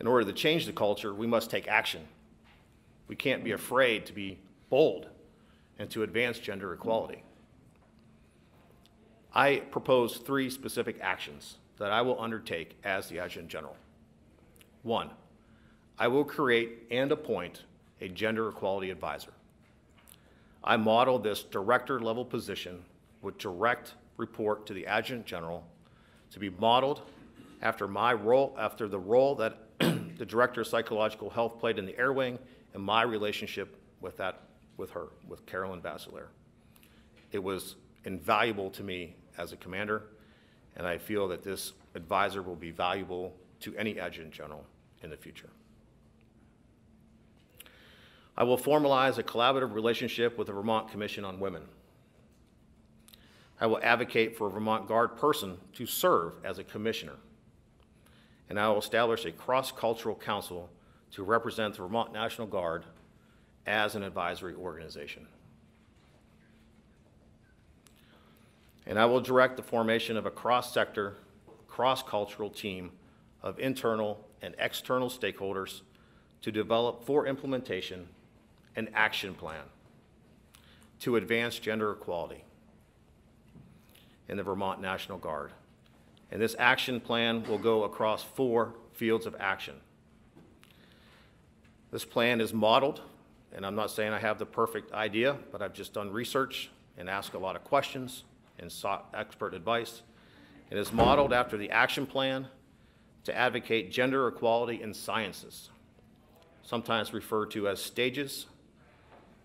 In order to change the culture, we must take action. We can't be afraid to be bold and to advance gender equality. I propose 3 specific actions that I will undertake as the Adjutant General. 1, I will create and appoint a gender equality advisor. I model this director-level position with direct report to the Adjutant General to be modeled after the role that the Director of Psychological Health played in the Air Wing and my relationship with her, with Carolyn Basilar. It was invaluable to me as a commander, and I feel that this advisor will be valuable to any Adjutant General in the future. I will formalize a collaborative relationship with the Vermont Commission on Women. I will advocate for a Vermont Guard person to serve as a commissioner. And I will establish a cross-cultural council to represent the Vermont National Guard as an advisory organization. And I will direct the formation of a cross-sector, cross-cultural team of internal and external stakeholders to develop for implementation an action plan to advance gender equality in the Vermont National Guard. And this action plan will go across 4 fields of action. This plan is modeled, and I'm not saying I have the perfect idea, but I've just done research and asked a lot of questions and sought expert advice. It is modeled after the action plan to advocate gender equality in sciences, sometimes referred to as STAGES.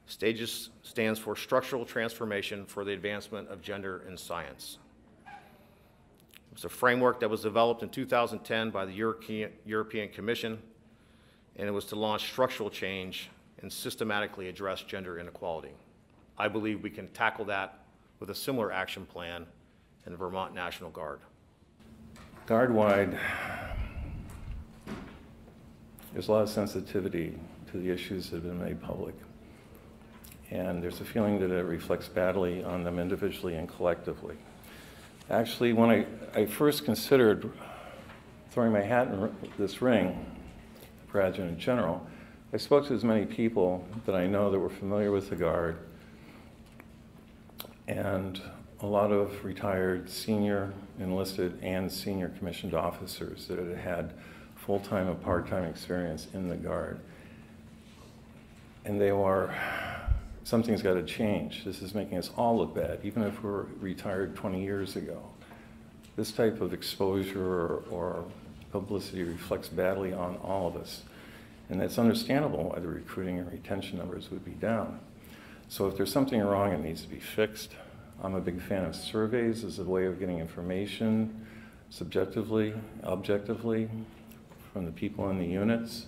STAGES stands for Structural Transformation for the Advancement of Gender in Science. It's a framework that was developed in 2010 by the European Commission, and it was to launch structural change and systematically address gender inequality. I believe we can tackle that with a similar action plan in the Vermont National Guard. Guard-wide, there's a lot of sensitivity to the issues that have been made public. And there's a feeling that it reflects badly on them individually and collectively. Actually, when I first considered throwing my hat in this ring for Adjutant General, I spoke to as many people that I know that were familiar with the Guard, and a lot of retired senior enlisted and senior commissioned officers that had had full-time and part-time experience in the Guard. And they were, something's got to change. This is making us all look bad, even if we're retired 20 years ago. This type of exposure or publicity reflects badly on all of us. And it's understandable why the recruiting and retention numbers would be down. So if there's something wrong, it needs to be fixed. I'm a big fan of surveys as a way of getting information subjectively, objectively, from the people in the units.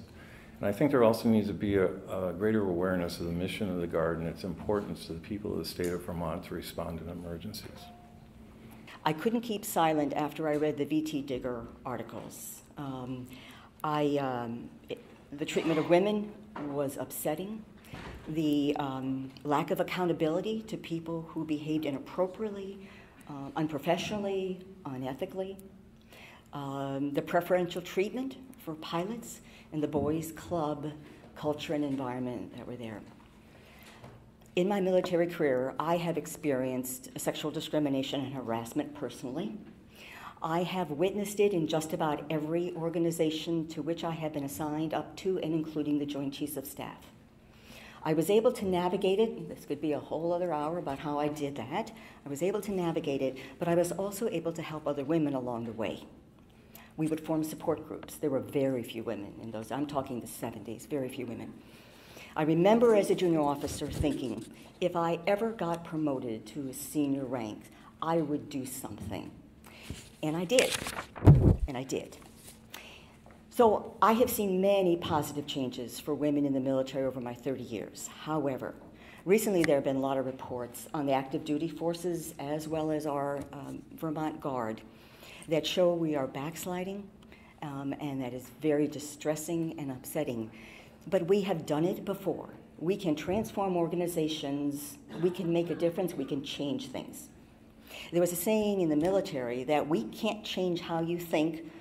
And I think there also needs to be a greater awareness of the mission of the Guard and its importance to the people of the state of Vermont to respond to emergencies. I couldn't keep silent after I read the VT Digger articles. The treatment of women was upsetting. The lack of accountability to people who behaved inappropriately, unprofessionally, unethically. The preferential treatment for pilots and the boys' club culture and environment that were there. In my military career, I have experienced sexual discrimination and harassment personally. I have witnessed it in just about every organization to which I have been assigned, up to and including the Joint Chiefs of Staff. I was able to navigate it. This could be a whole other hour about how I did that. I was able to navigate it, but I was also able to help other women along the way. We would form support groups. There were very few women in those. I'm talking the 70s, very few women. I remember as a junior officer thinking, if I ever got promoted to a senior rank, I would do something. And I did, and I did. So I have seen many positive changes for women in the military over my 30 years. However, recently there have been a lot of reports on the active duty forces as well as our Vermont Guard that show we are backsliding, and that is very distressing and upsetting. But we have done it before. We can transform organizations, we can make a difference, we can change things. There was a saying in the military that we can't change how you think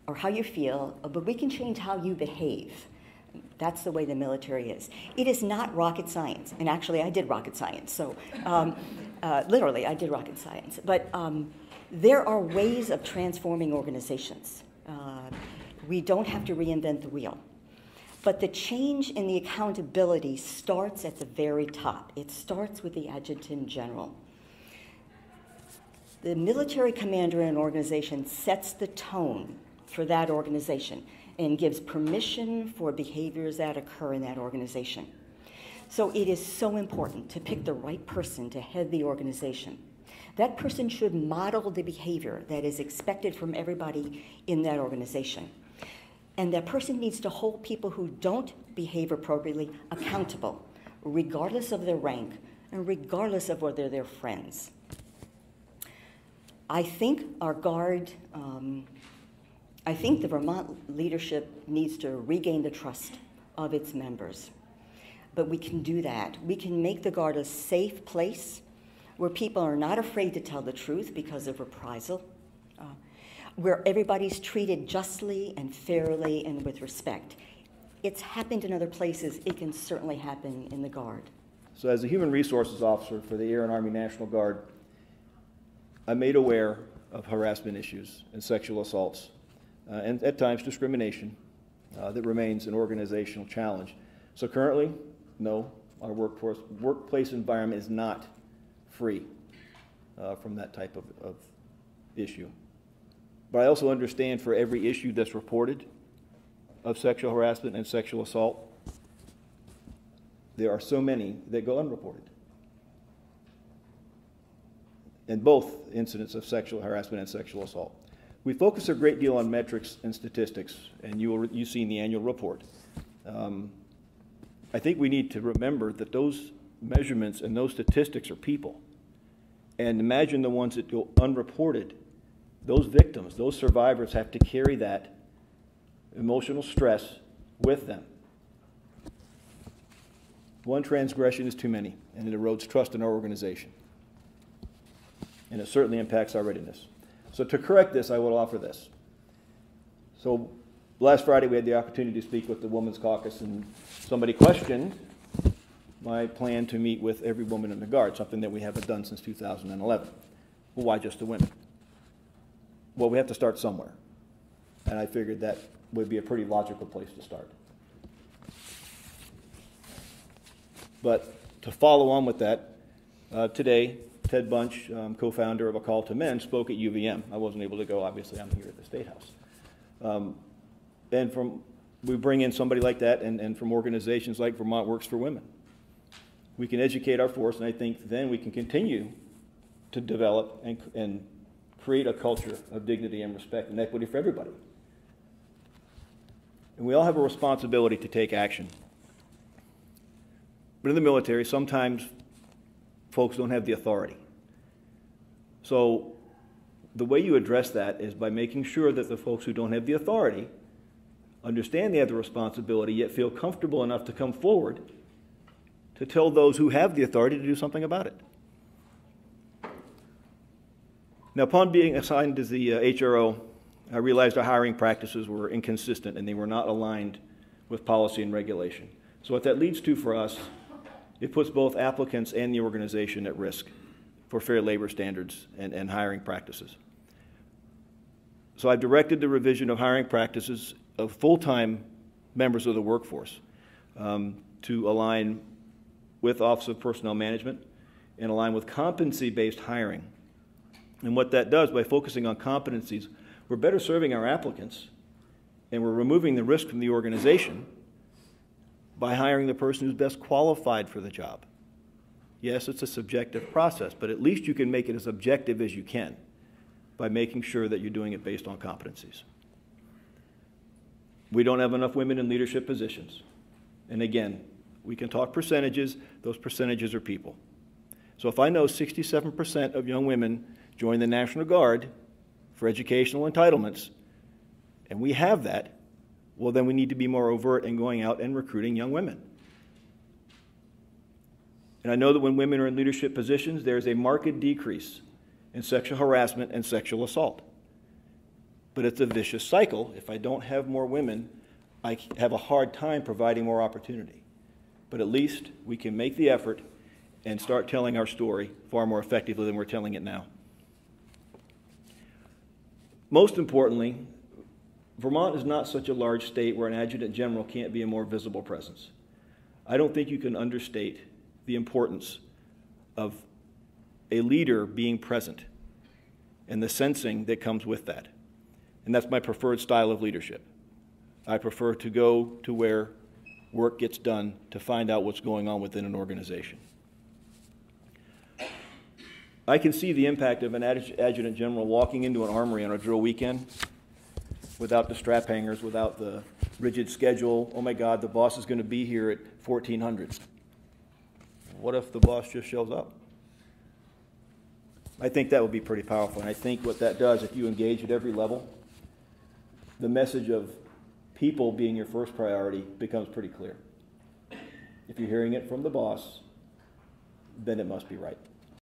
or how you feel, but we can change how you behave. That's the way the military is. It is not rocket science, and actually I did rocket science, so literally I did rocket science. But there are ways of transforming organizations. We don't have to reinvent the wheel. But the change in the accountability starts at the very top. It starts with the adjutant general. The military commander in an organization sets the tone for that organization and gives permission for behaviors that occur in that organization. So it is so important to pick the right person to head the organization. That person should model the behavior that is expected from everybody in that organization. And that person needs to hold people who don't behave appropriately accountable, regardless of their rank and regardless of whether they're friends. I think our Guard, I think the Vermont leadership needs to regain the trust of its members. But we can do that. We can make the Guard a safe place where people are not afraid to tell the truth because of reprisal, where everybody's treated justly and fairly and with respect. It's happened in other places. It can certainly happen in the Guard. So as a human resources officer for the Air and Army National Guard, I'm made aware of harassment issues and sexual assaults, and at times discrimination that remains an organizational challenge. So currently, no, our workplace environment is not free from that type of issue. But I also understand for every issue that's reported of sexual harassment and sexual assault, there are so many that go unreported. And both incidents of sexual harassment and sexual assault. We focus a great deal on metrics and statistics, and you've seen the annual report. I think we need to remember that those measurements and those statistics are people. And imagine the ones that go unreported. Those victims, those survivors have to carry that emotional stress with them. One transgression is too many, and it erodes trust in our organization. And it certainly impacts our readiness. So to correct this, I will offer this. So last Friday we had the opportunity to speak with the Women's Caucus, and somebody questioned my plan to meet with every woman in the Guard, something that we haven't done since 2011. Well, why just the women? Well, we have to start somewhere. And I figured that would be a pretty logical place to start. But to follow on with that, today, Ted Bunch, co-founder of A Call to Men, spoke at UVM. I wasn't able to go, obviously, I'm here at the State House. And we bring in somebody like that, and from organizations like Vermont Works for Women. We can educate our force, and I think then we can continue to develop and create a culture of dignity and respect and equity for everybody. And we all have a responsibility to take action. But in the military, sometimes folks don't have the authority. So the way you address that is by making sure that the folks who don't have the authority understand they have the responsibility, yet feel comfortable enough to come forward to tell those who have the authority to do something about it. Now, upon being assigned as the HRO, I realized our hiring practices were inconsistent and they were not aligned with policy and regulation. So what that leads to for us, it puts both applicants and the organization at risk for fair labor standards and hiring practices. So I've directed the revision of hiring practices of full-time members of the workforce to align with Office of Personnel Management and align with competency-based hiring. And what that does, by focusing on competencies, we're better serving our applicants and we're removing the risk from the organization by hiring the person who's best qualified for the job. Yes, it's a subjective process, but at least you can make it as objective as you can by making sure that you're doing it based on competencies. We don't have enough women in leadership positions. And again, we can talk percentages. Those percentages are people. So if I know 67% of young women join the National Guard for educational entitlements, and we have that, well, then we need to be more overt in going out and recruiting young women. And I know that when women are in leadership positions, there's a marked decrease in sexual harassment and sexual assault. But it's a vicious cycle. If I don't have more women, I have a hard time providing more opportunity. But at least we can make the effort and start telling our story far more effectively than we're telling it now. Most importantly, Vermont is not such a large state where an adjutant general can't be a more visible presence. I don't think you can understate the importance of a leader being present and the sensing that comes with that. And that's my preferred style of leadership. I prefer to go to where work gets done to find out what's going on within an organization. I can see the impact of an adjutant general walking into an armory on a drill weekend without the strap hangers, without the rigid schedule. Oh my God, the boss is going to be here at 1400. What if the boss just shows up? I think that would be pretty powerful. And I think what that does, if you engage at every level, the message of people being your first priority becomes pretty clear. If you're hearing it from the boss, then it must be right.